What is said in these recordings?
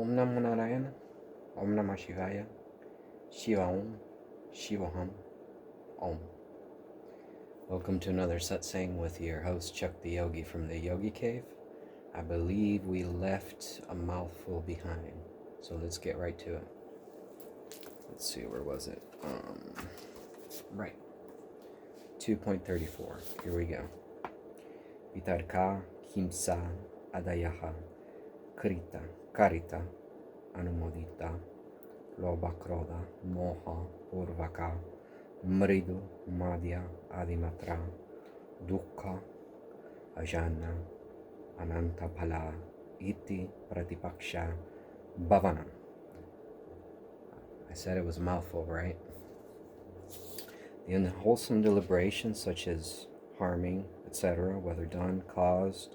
Om Namo Narayana, Om Namah Shivaya, Shiva Om, Shiva Hum, Om. Welcome to another satsang with your host Chuck the Yogi from the Yogi Cave. I believe we left a mouthful behind, so let's get right to it. Let's see, where was it? Right. 2.34. Here we go. Vitarka, Himsa, Adayaha, Krita, Karita, Anumodita, Loba Kroda, Moha, Purvaka, Mridu, Madhya, Adimatra, Dukkha, Ajana, Anantapala, Iti, Pratipaksha, Bhavana. I said it was a mouthful, right? The unwholesome deliberations such as harming, etc., whether done, caused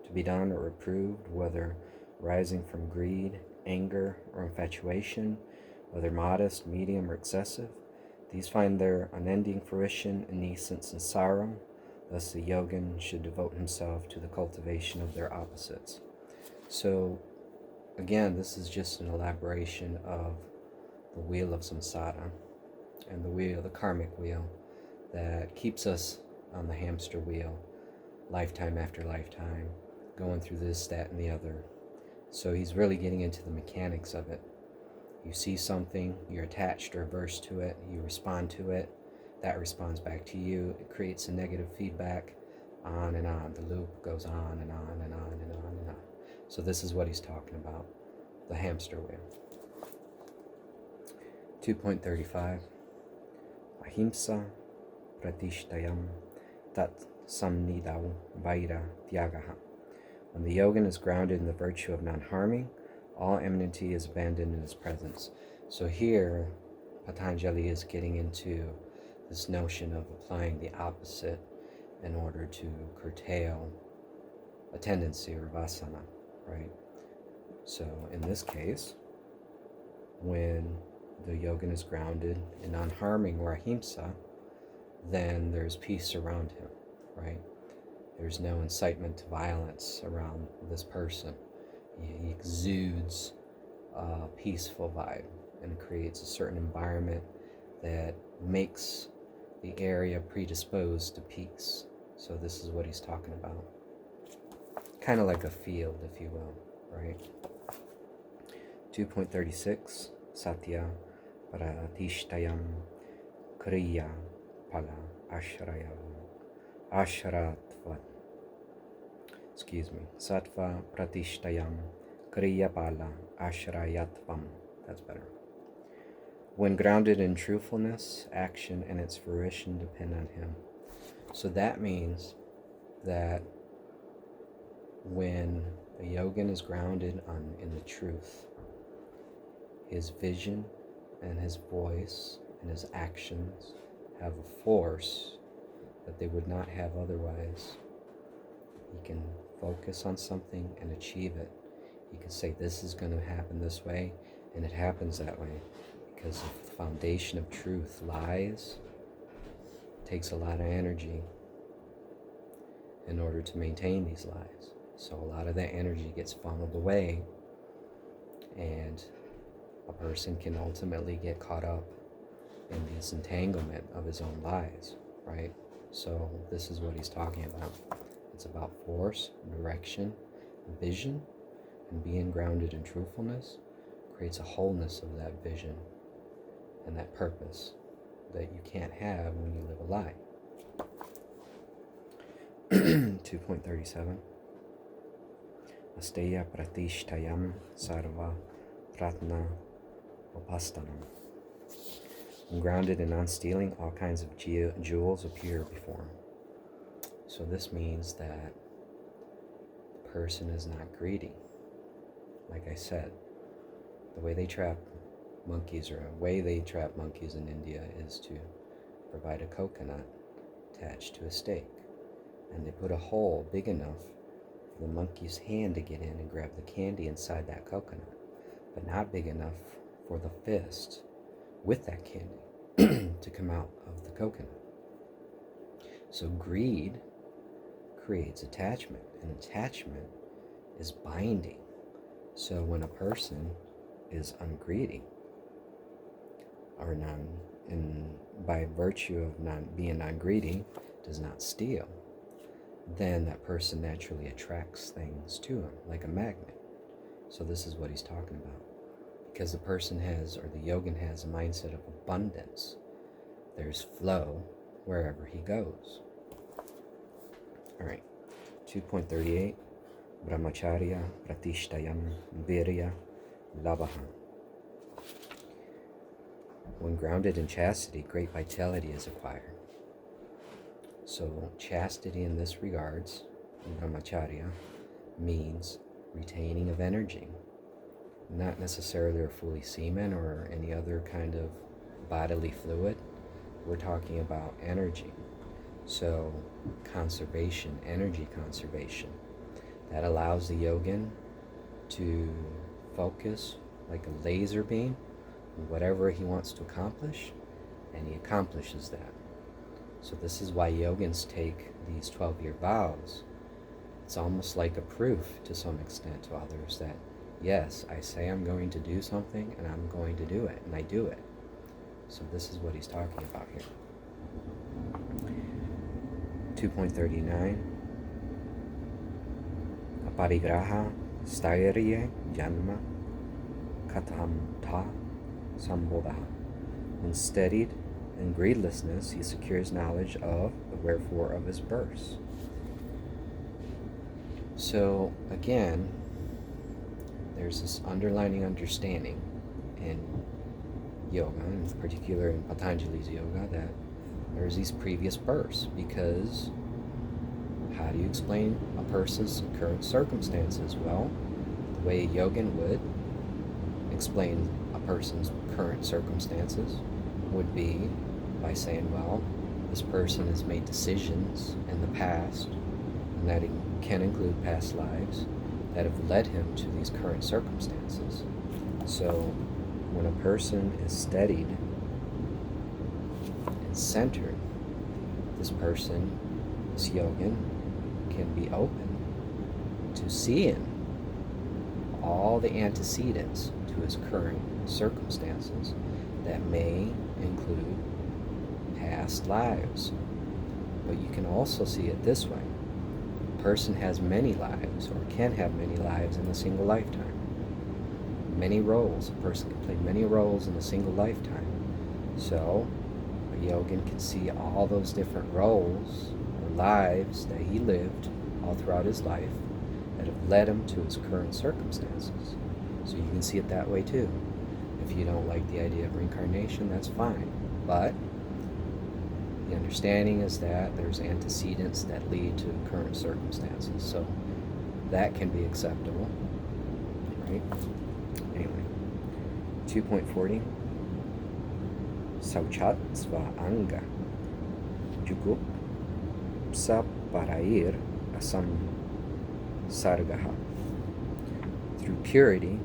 to be done, or approved, whether rising from greed, anger, or infatuation, whether modest, medium, or excessive, these find their unending fruition in nascent samsara. Thus the yogin should devote himself to the cultivation of their opposites. So, again, this is just an elaboration of the wheel of samsara, and the wheel, the karmic wheel, that keeps us on the hamster wheel, lifetime after lifetime, going through this, that, and the other. So he's really getting into the mechanics of it. You see something, you're attached or averse to it, you respond to it, that responds back to you, it creates a negative feedback, on and on. The loop goes on and on and on and on and on. So this is what he's talking about, the hamster wheel. 2.35. Ahimsa pratishtayam tat samnidau vaira tyagaha. When the yogin is grounded in the virtue of non-harming, all enmity is abandoned in his presence. So here, Patanjali is getting into this notion of applying the opposite in order to curtail a tendency or vasana, right? So in this case, when the yogin is grounded in non-harming or ahimsa, then there's peace around him, right? There's no incitement to violence around this person. He exudes a peaceful vibe and creates a certain environment that makes the area predisposed to peace. So this is what he's talking about. Kind of like a field, if you will, right? 2.36. Satya Pratishtayam Kriya Pala Ashratvat. Sattva Pratishtayam Kriya Pala Ashrayatvam. That's better. When grounded in truthfulness, action and its fruition depend on him. So that means that when a yogin is grounded in the truth, his vision and his voice and his actions have a force that they would not have otherwise. He can focus on something and achieve it. He can say, this is going to happen this way, and it happens that way. Because if the foundation of truth lies, it takes a lot of energy in order to maintain these lies. So a lot of that energy gets funneled away, and a person can ultimately get caught up in this entanglement of his own lies, right? So this is what he's talking about. It's about force, direction, vision, and being grounded in truthfulness creates a wholeness of that vision and that purpose that you can't have when you live a lie. 2.37. Asteya pratishtayam sarva pratna upastanam. When grounded in non-stealing, all kinds of jewels appear before him. So this means that the person is not greedy. Like I said, the way they trap monkeys, or a way they trap monkeys in India, is to provide a coconut attached to a stake. And they put a hole big enough for the monkey's hand to get in and grab the candy inside that coconut, but not big enough for the fist with that candy to come out of the coconut. So greed creates attachment, and attachment is binding. So when a person is ungreedy, or by virtue of being non-greedy, does not steal, then that person naturally attracts things to him like a magnet. So this is what he's talking about. Because the person has, or the yogin has, a mindset of abundance. There's flow wherever he goes. All right, 2.38, Brahmacharya Pratishtayam Virya Labhaha. When grounded in chastity, great vitality is acquired. So chastity in this regards, Brahmacharya, means retaining of energy. Not necessarily or fully semen or any other kind of bodily fluid. We're talking about energy. So conservation, energy conservation. That allows the yogin to focus like a laser beam on whatever he wants to accomplish, and he accomplishes that. So this is why yogins take these 12-year vows. It's almost like a proof to some extent to others that, yes, I say I'm going to do something and I'm going to do it, and I do it. So this is what he's talking about here. 2.39, Aparigraha Stairye Janma Katamta Sambodha. When steadied in greedlessness, he secures knowledge of the wherefore of his birth. So again, there's this underlining understanding in yoga, in particular in Patanjali's yoga, that there's these previous births, because how do you explain a person's current circumstances? Well, the way a yogin would explain a person's current circumstances would be by saying, well, this person has made decisions in the past, and that can include past lives, that have led him to these current circumstances. So when a person is steadied and centered, this person, this yogin, can be open to seeing all the antecedents to his current circumstances that may include past lives. But you can also see it this way. A person has many lives, or can have many lives in a single lifetime. Many roles. A person can play many roles in a single lifetime. So a yogin can see all those different roles or lives that he lived all throughout his life that have led him to his current circumstances. So you can see it that way too. If you don't like the idea of reincarnation, that's fine. But the understanding is that there's antecedents that lead to current circumstances. So that can be acceptable. Right? Anyway. 2.40. Sauchat sva anga. Jugup sa parair asam sargaha. Through purity,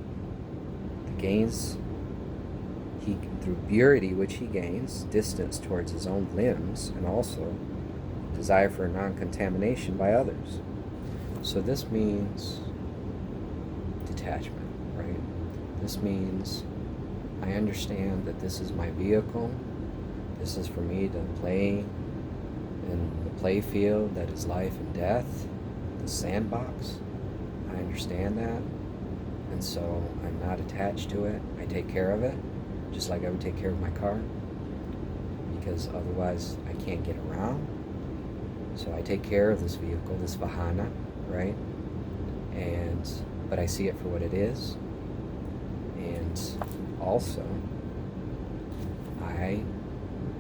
through purity which he gains, distance towards his own limbs, and also desire for non-contamination by others. So this means detachment, right? This means I understand that this is my vehicle. This is for me to play in the play field that is life and death, the sandbox. I understand that. And so I'm not attached to it. I take care of it, just like I would take care of my car, because otherwise I can't get around. So I take care of this vehicle, this vahana, right? But I see it for what it is. And also, I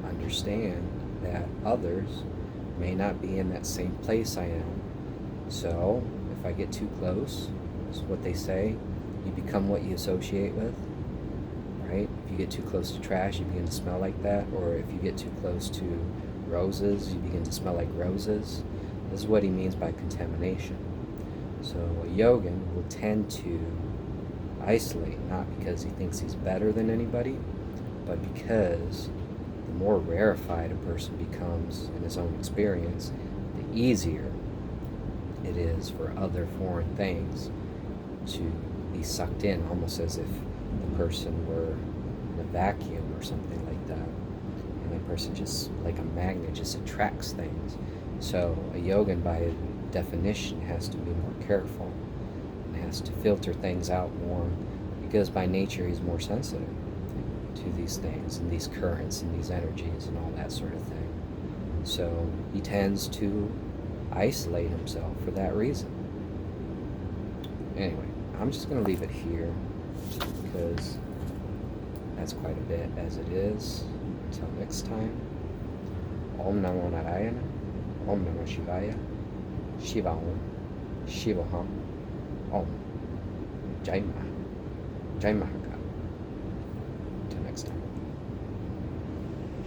understand that others may not be in that same place I am. So if I get too close, it's what they say, you become what you associate with, right? If you get too close to trash, you begin to smell like that. Or if you get too close to roses, you begin to smell like roses. This is what he means by contamination. So a yogin will tend to isolate, not because he thinks he's better than anybody, but because the more rarefied a person becomes in his own experience, the easier it is for other foreign things to be sucked in, almost as if the person were in a vacuum or something like that. And the person just, like a magnet, just attracts things. So a yogin, by definition, has to be more careful and has to filter things out more, because by nature he's more sensitive to these things and these currents and these energies and all that sort of thing. So he tends to isolate himself for that reason. Anyway, I'm just going to leave it here because that's quite a bit as it is. Until next time, Om Namo Narayana, Om Namo Shivaya, Shiva Om, Shiva Ham, Om, Jai Mahakal. Until next time.